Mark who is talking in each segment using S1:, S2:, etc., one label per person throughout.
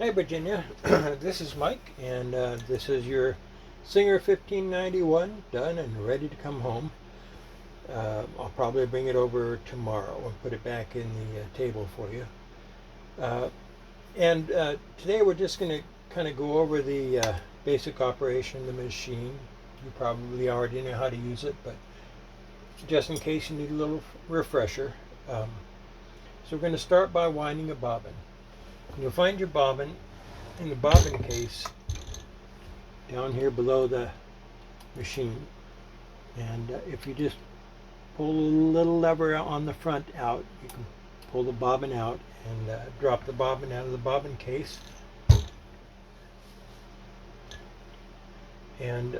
S1: Hey Virginia, this is Mike, and this is your Singer 1591 done and ready to come home. I'll probably bring it over tomorrow and put it back in the table for you. And today we're just going to kind of go over the basic operation of the machine. You probably already know how to use it, but just in case you need a little refresher. So we're going to start by winding a bobbin. You'll find your bobbin in the bobbin case down here below the machine, and if you just pull a little lever on the front out, you can pull the bobbin out and drop the bobbin out of the bobbin case, and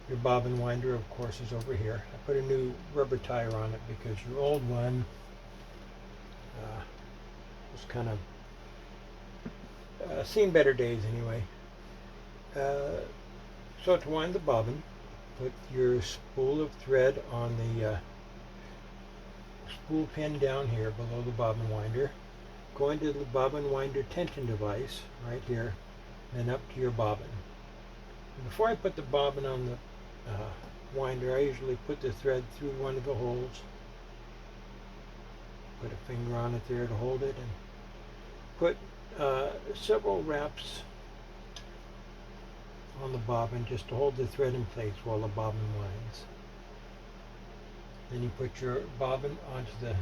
S1: your bobbin winder, of course, is over here. I put a new rubber tire on it because your old one was kind of seen better days anyway. So to wind the bobbin, put your spool of thread on the spool pin down here below the bobbin winder. Go into the bobbin winder tension device right here, then up to your bobbin. And before I put the bobbin on the winder, I usually put the thread through one of the holes. Put a finger on it there to hold it, and put several wraps on the bobbin just to hold the thread in place while the bobbin winds. Then you put your bobbin onto the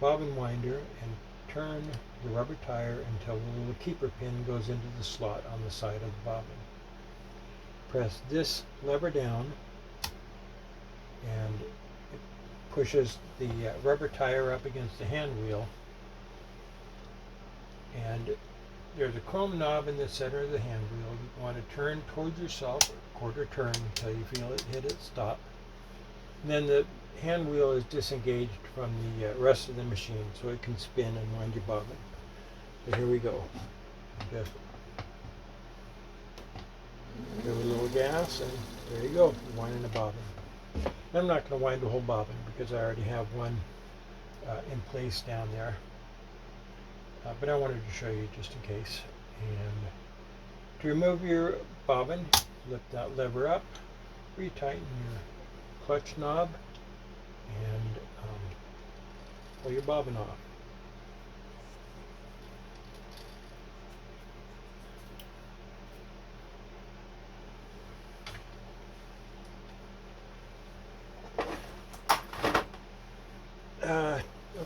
S1: bobbin winder and turn the rubber tire until the little keeper pin goes into the slot on the side of the bobbin. Press this lever down and it pushes the rubber tire up against the hand wheel, and there's a chrome knob in the center of the hand wheel. You want to turn towards yourself, quarter turn until you feel it hit its stop. And then the hand wheel is disengaged from the rest of the machine so it can spin and wind your bobbin. So here we go. Just give it a little gas, and there you go, winding the bobbin. I'm not going to wind the whole bobbin because I already have one in place down there. But I wanted to show you just in case. And to remove your bobbin, lift that lever up, retighten your clutch knob, and pull your bobbin off.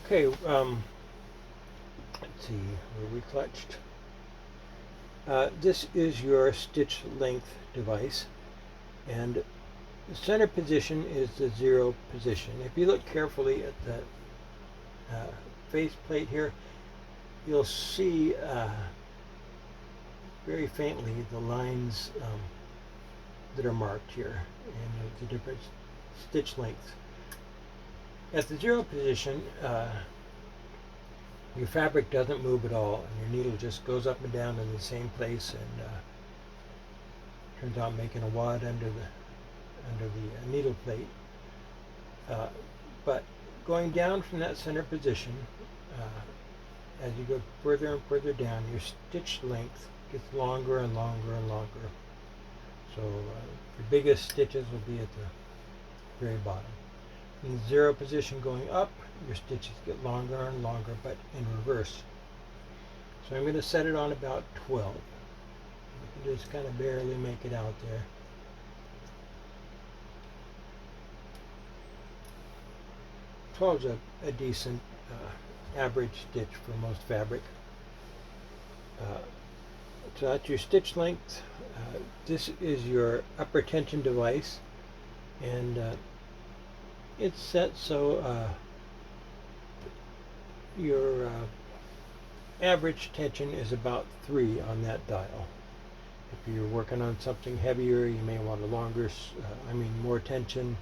S1: Okay, let's see, where we clutched. This is your stitch length device, and the center position is the 0 position. If you look carefully at the face plate here, you'll see very faintly the lines that are marked here and the different stitch lengths. At the 0 position, your fabric doesn't move at all, and your needle just goes up and down in the same place, and turns out making a wad under the needle plate. But going down from that center position, as you go further and further down, your stitch length gets longer and longer and longer. So your biggest stitches will be at the very bottom. In the 0 position going up, your stitches get longer and longer, but in reverse. So I'm going to set it on about 12. You can just kind of barely make it out there. Is a decent average stitch for most fabric. So that's your stitch length. This is your upper tension device, and it's set so your average tension is about 3 on that dial. If you're working on something heavier, you may want a longer, more tension.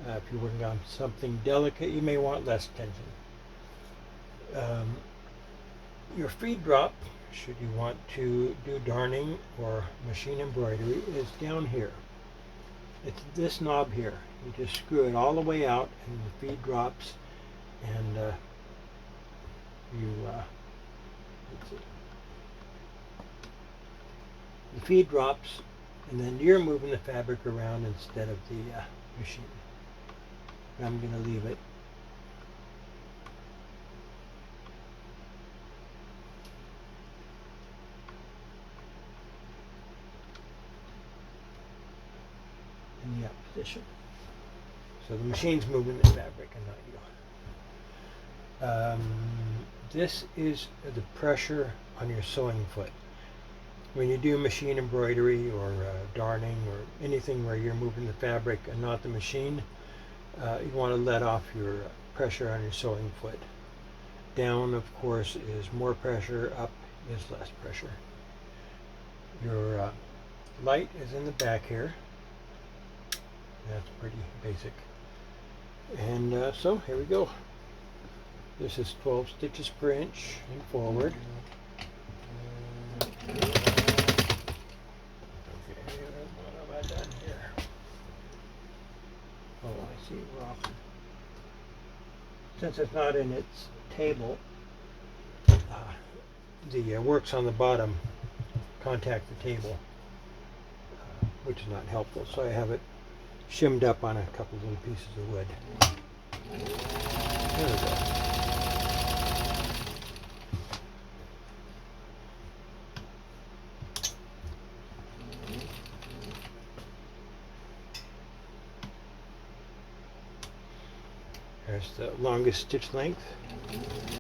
S1: If you're working on something delicate, you may want less tension. Your feed drop, should you want to do darning or machine embroidery, is down here. It's this knob here. You just screw it all the way out, and the feed drops, and let's see. The feed drops, and then you're moving the fabric around instead of the machine. And I'm going to leave it. In the up position. So the machine's moving the fabric and not you. This is the pressure on your sewing foot. When you do machine embroidery or darning or anything where you're moving the fabric and not the machine, you want to let off your pressure on your sewing foot. Down, of course, is more pressure. Up is less pressure. Your light is in the back here. That's pretty basic. And so here we go. This is 12 stitches per inch and forward. Okay, what have I done here? Oh, I see. Well, since it's not in its table, the works on the bottom contact the table, which is not helpful. So I have it shimmed up on a couple little pieces of wood. There we go. There's the longest stitch length.